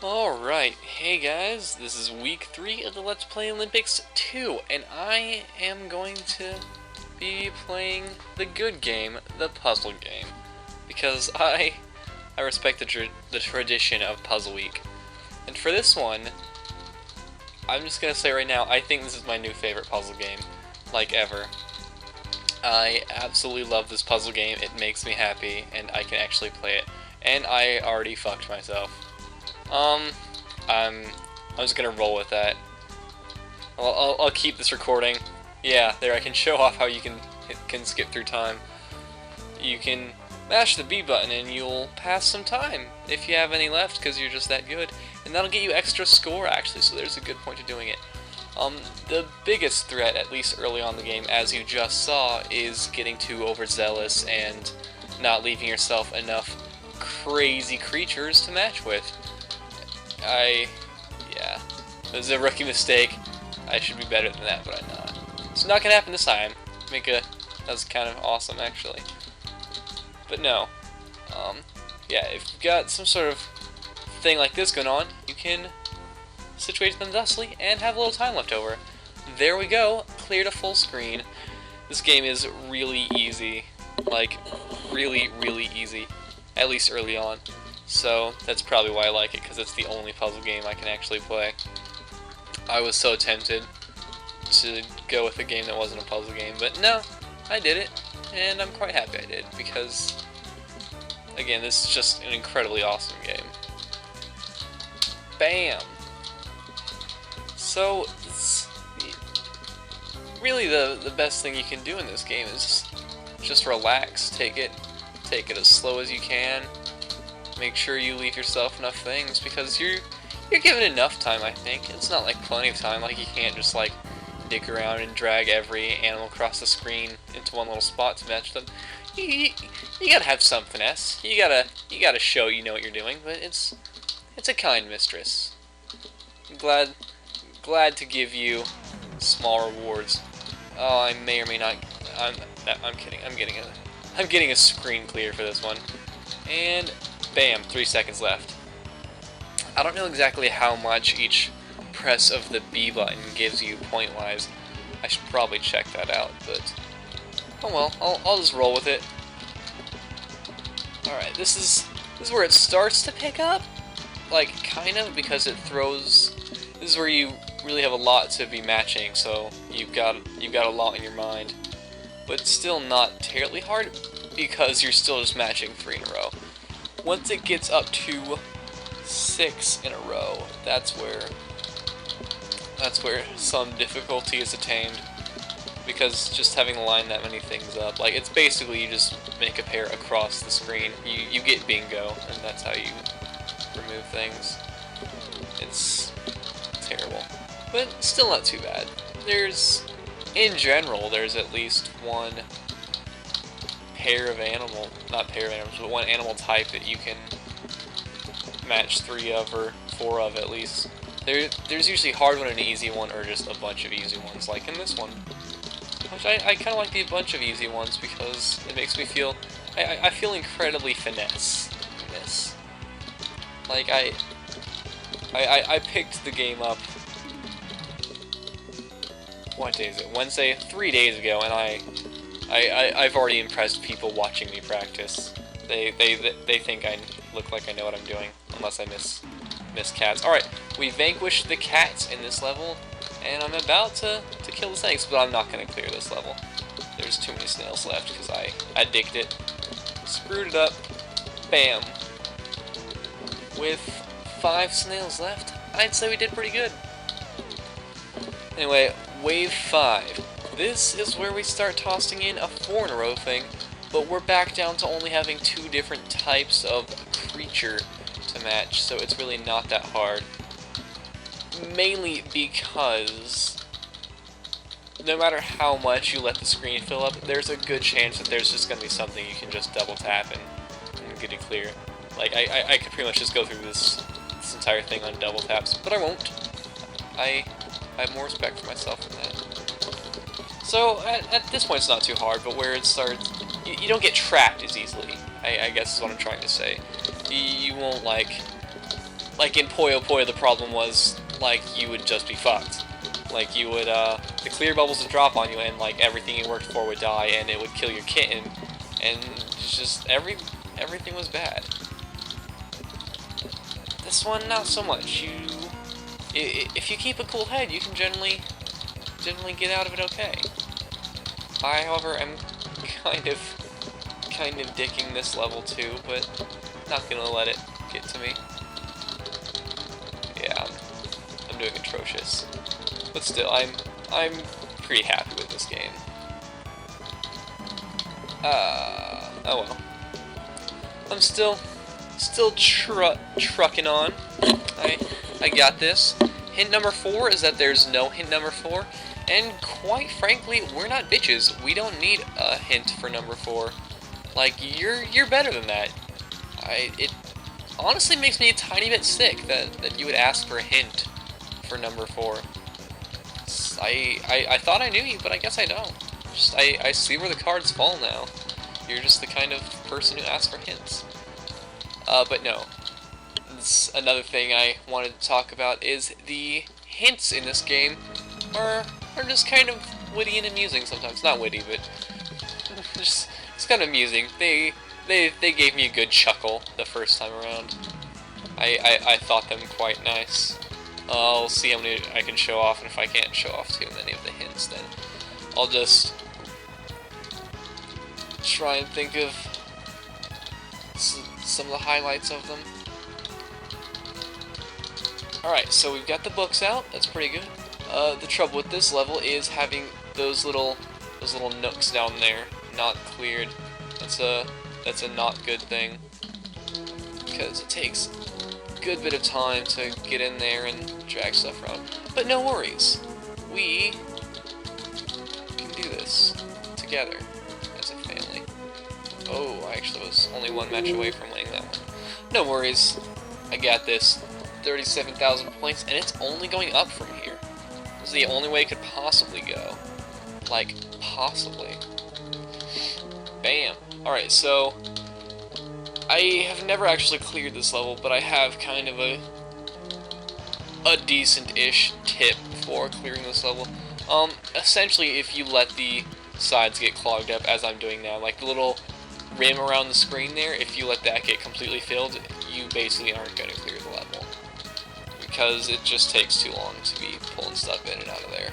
Alright, hey guys, this is week 3 of the Let's Play Olympics 2, and I am going to be playing the good game, the puzzle game, because I respect the tradition of Puzzle Week. And for this one, I'm just gonna say right now, I think this is my new favorite puzzle game, like ever. I absolutely love this puzzle game, it makes me happy, and I can actually play it. And I already fucked myself. I'm just gonna roll with that. I'll keep this recording. Yeah, there I can show off how you can skip through time. You can mash the B button and you'll pass some time if you have any left because you're just that good, and that'll get you extra score actually. So there's a good point to doing it. The biggest threat, at least early on in the game, as you just saw, is getting too overzealous and not leaving yourself enough crazy creatures to match with. Yeah, this is a rookie mistake. I should be better than that, but I'm not. It's not gonna happen this time. That was kind of awesome, actually. But no, yeah, if you've got some sort of thing like this going on, you can situate them thusly and have a little time left over. There we go, cleared a full screen. This game is really easy, like really easy, at least early on. So that's probably why I like it, because it's the only puzzle game I can actually play. I was so tempted to go with a game that wasn't a puzzle game, but no, I did it, and I'm quite happy I did, because, again, this is just an incredibly awesome game. Bam! So, really the best thing you can do in this game is just relax, take it as slow as you can. Make sure you leave yourself enough things, because you're given enough time, I think. It's not like plenty of time, like you can't just like dig around and drag every animal across the screen into one little spot to match them. You gotta have some finesse. You gotta show you know what you're doing, but it's a kind mistress. I'm glad to give you small rewards. Oh, I may or may not. I'm kidding. I'm getting a screen clear for this one, and bam, 3 seconds left. I don't know exactly how much each press of the B button gives you point-wise. I should probably check that out, but oh well, I'll just roll with it. Alright, this is where it starts to pick up, like, kind of, because it throws. This is where you really have a lot to be matching, so you've got a lot in your mind, but still not terribly hard, because you're still just matching 3 in a row. Once it gets up to 6 in a row, that's where some difficulty is attained, because just having to line that many things up, like, it's basically you just make a pair across the screen. You get bingo, and that's how you remove things. It's terrible, but still not too bad. In general, there's at least one one animal type that you can match 3 of or 4 of at least. There's usually a hard one and an easy one, or just a bunch of easy ones, like in this one. Which I kind of like the bunch of easy ones, because it makes me feel, I feel incredibly finesse in this. Like, I picked the game up, what day is it? Wednesday? 3 days ago, and I've already impressed people watching me practice. They think I look like I know what I'm doing, unless I miss cats. Alright, we vanquished the cats in this level, and I'm about to kill the snakes, but I'm not going to clear this level. There's too many snails left, because I digged it. Screwed it up. Bam. With 5 snails left, I'd say we did pretty good. Anyway, wave 5. This is where we start tossing in a 4 in a row thing, but we're back down to only having 2 different types of creature to match, so it's really not that hard. Mainly because no matter how much you let the screen fill up, there's a good chance that there's just going to be something you can just double tap and get it clear. Like, I could pretty much just go through this entire thing on double taps, but I won't. I have more respect for myself than that. So, at this point it's not too hard, but where it starts, you don't get trapped as easily, I guess is what I'm trying to say. You won't, like, like in Puyo Puyo, the problem was, like, you would just be fucked. Like, you would, the clear bubbles would drop on you, and, like, everything you worked for would die, and it would kill your kitten, and just everything was bad. This one, not so much. If you keep a cool head, you can generally get out of it okay. I, however, am kind of dicking this level too, but not gonna let it get to me. Yeah, I'm doing atrocious, but still, I'm pretty happy with this game. Oh well. I'm still trucking on. I got this. Hint number 4 is that there's no hint number 4, and quite frankly, we're not bitches. We don't need a hint for number 4. Like, you're better than that. It honestly makes me a tiny bit sick that you would ask for a hint for number 4. I thought I knew you, but I guess I don't. I see where the cards fall now. You're just the kind of person who asks for hints. But no. Another thing I wanted to talk about is the hints in this game are just kind of witty and amusing sometimes. Not witty, but just it's kind of amusing. They gave me a good chuckle the first time around. I thought them quite nice. I'll see how many I can show off, and if I can't show off too many of the hints, then I'll just try and think of some of the highlights of them. Alright, so we've got the books out. That's pretty good. The trouble with this level is having those little nooks down there not cleared. That's a not good thing, because it takes a good bit of time to get in there and drag stuff around. But no worries, we can do this together as a family. Oh, I actually was only one match away from winning that one. No worries, I got this. 37,000 points, and it's only going up from here. This is the only way it could possibly go. Like, possibly. Bam. Alright, so I have never actually cleared this level, but I have kind of a decent-ish tip for clearing this level. Essentially, if you let the sides get clogged up, as I'm doing now, like the little rim around the screen there, if you let that get completely filled, you basically aren't going to clear the level, because it just takes too long to be pulling stuff in and out of there.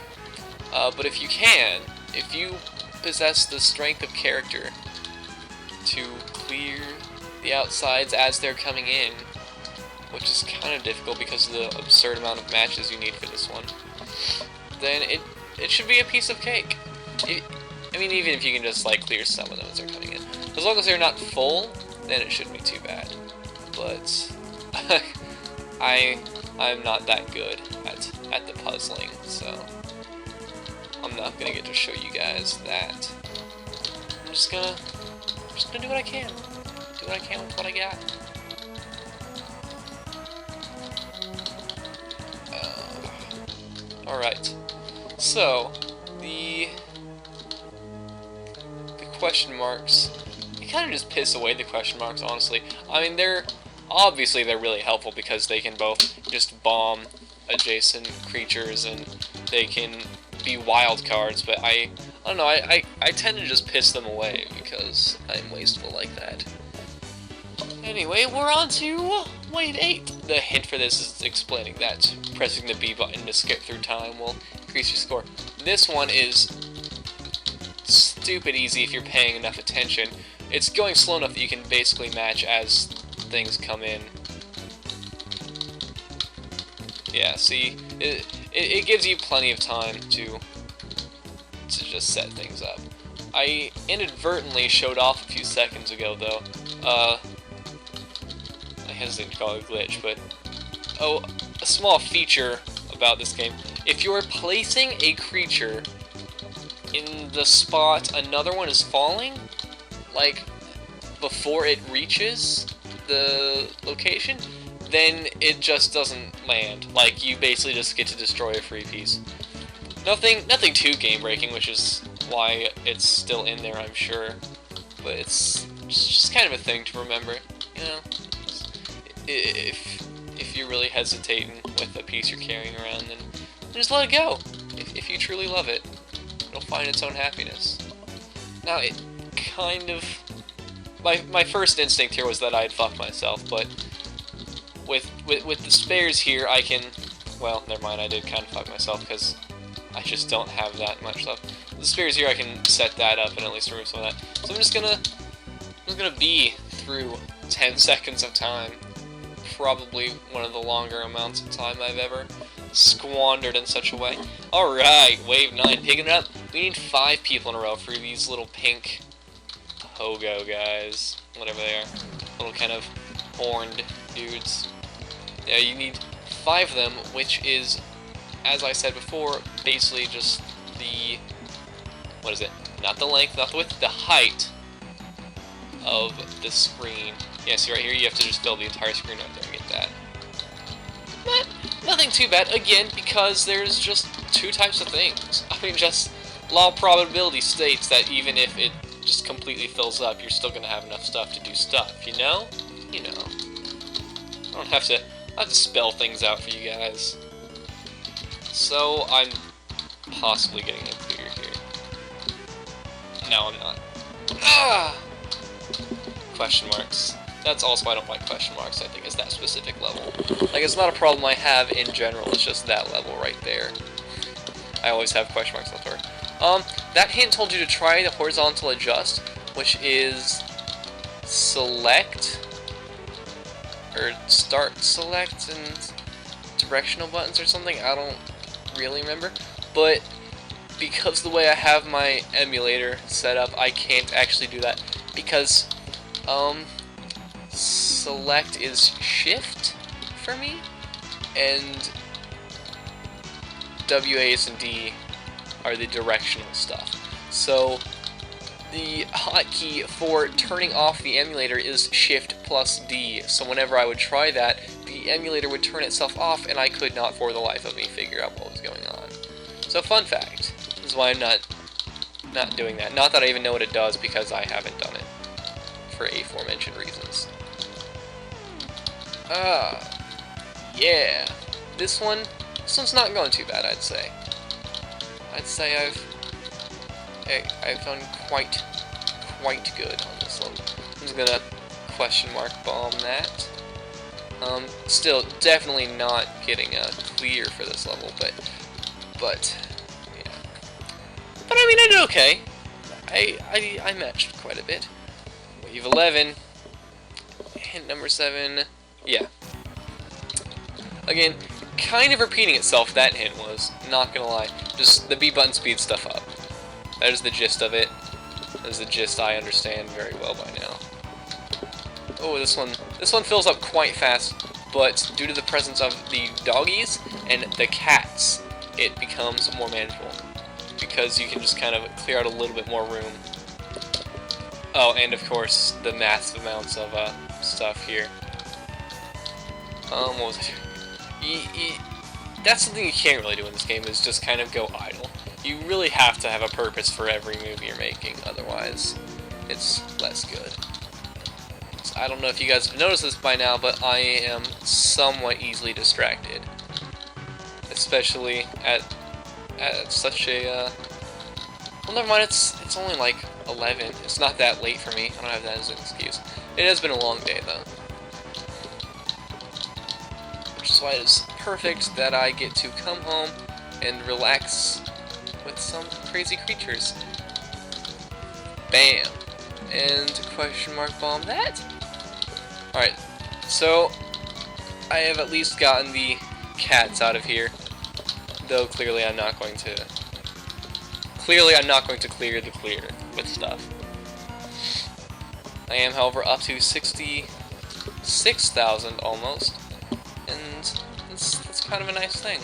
But if you can, if you possess the strength of character to clear the outsides as they're coming in, which is kind of difficult because of the absurd amount of matches you need for this one, then it should be a piece of cake. I mean, even if you can just, like, clear some of them as they're coming in. As long as they're not full, then it shouldn't be too bad. But I'm not that good at the puzzling, so I'm not gonna get to show you guys that. I'm just gonna do what I can. Do what I can with what I got. Alright. So, the question marks, you kind of just piss away the question marks, honestly. I mean, they're really helpful because they can both just bomb adjacent creatures and they can be wild cards, but I don't know, I tend to just piss them away because I'm wasteful like that. Anyway, we're on to Wave 8. The hint for this is explaining that pressing the B button to skip through time will increase your score. This one is stupid easy if you're paying enough attention. It's going slow enough that you can basically match as things come in. Yeah, see, it gives you plenty of time to just set things up. I inadvertently showed off a few seconds ago, though. I hesitate to call it a glitch, but a small feature about this game. If you're placing a creature in the spot another one is falling, like before it reaches the location, then it just doesn't land. Like, you basically just get to destroy a free piece. Nothing too game-breaking, which is why it's still in there, I'm sure. But it's just kind of a thing to remember, you know. If you're really hesitating with the piece you're carrying around, and just let it go. If you truly love it, it'll find its own happiness. Now, it kind of... My first instinct here was that I'd fucked myself, but with the spares here, I can... Well, never mind, I did kind of fuck myself, because I just don't have that much stuff. The spares here, I can set that up and at least remove some of that. So I'm just gonna be through 10 seconds of time. Probably one of the longer amounts of time I've ever squandered in such a way. Alright, wave 9, picking it up. We need 5 people in a row for these little pink pogo guys. Whatever they are. Little kind of horned dudes. Yeah, you need 5 of them, which is, as I said before, basically just the... What is it? Not the length, not the width, the height of the screen. Yeah, see right here, you have to just fill the entire screen right there and get that. Nothing too bad, again, because there's just 2 types of things. I mean, just law of probability states that even if it just completely fills up, you're still going to have enough stuff to do stuff, you know? You know. I don't have to spell things out for you guys. So, I'm possibly getting a clear here. No, I'm not. Ah! Question marks. That's also why I don't like question marks, I think, is that specific level. Like, it's not a problem I have in general, it's just that level right there. I always have question marks left over. That hint told you to try the horizontal adjust, which is select, or start select and directional buttons or something, I don't really remember. But because the way I have my emulator set up, I can't actually do that, because, select is shift for me, and W, A, S, and D are the directional stuff. So the hotkey for turning off the emulator is shift plus D, so whenever I would try that, the emulator would turn itself off, and I could not for the life of me figure out what was going on. So fun fact, this is why I'm not doing that. Not that I even know what it does, because I haven't done it for aforementioned reasons. Yeah. This one's not going too bad, I'd say. I'd say I've done quite good on this one. I'm just gonna question mark bomb that. Still definitely not getting a clear for this level, but yeah. But I mean, I did okay. I matched quite a bit. Wave 11, hint number 7, yeah. Again, kind of repeating itself, that hint was, not gonna lie. Just the B button speeds stuff up. That is the gist of it. That is the gist I understand very well by now. Oh, this one fills up quite fast, but due to the presence of the doggies and the cats, it becomes more manageable, because you can just kind of clear out a little bit more room. Oh, and of course, the massive amounts of stuff here. What was I? That's something you can't really do in this game, is just kind of go idle. You really have to have a purpose for every move you're making, otherwise it's less good. So I don't know if you guys have noticed this by now, but I am somewhat easily distracted. Especially at such a, well, never mind, it's only like 11. It's not that late for me. I don't have that as an excuse. It has been a long day, though. Which is why it is perfect that I get to come home and relax with some crazy creatures. Bam! And question mark bomb that? Alright, so I have at least gotten the cats out of here. Though clearly I'm not going to clear the clear with stuff. I am, however, up to 66,000 almost, and that's kind of a nice thing.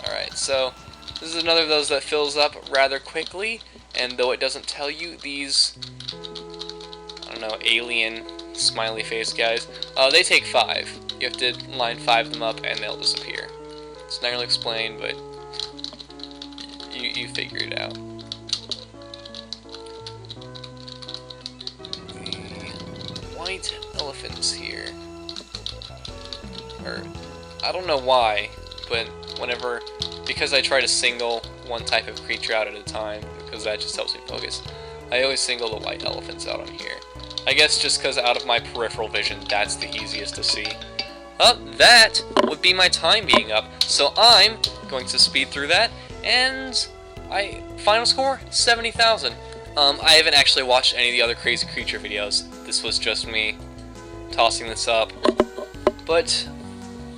Alright, so this is another of those that fills up rather quickly, and though it doesn't tell you, these, I don't know, alien smiley face guys, they take 5. You have to line 5 of them up and they'll disappear. It's not really explained, but you figure it out. white elephants here. Or, I don't know why, but because I try to single one type of creature out at a time, because that just helps me focus, I always single the white elephants out on here. I guess just because out of my peripheral vision, that's the easiest to see. That would be my time being up, so I'm going to speed through that, and final score, 70,000. I haven't actually watched any of the other crazy creature videos. This was just me tossing this up. But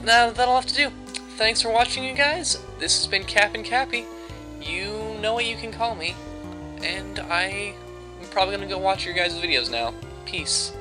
now that'll have to do. Thanks for watching, you guys. This has been Cap'n Cappy. You know what you can call me. And I'm probably gonna go watch your guys' videos now. Peace.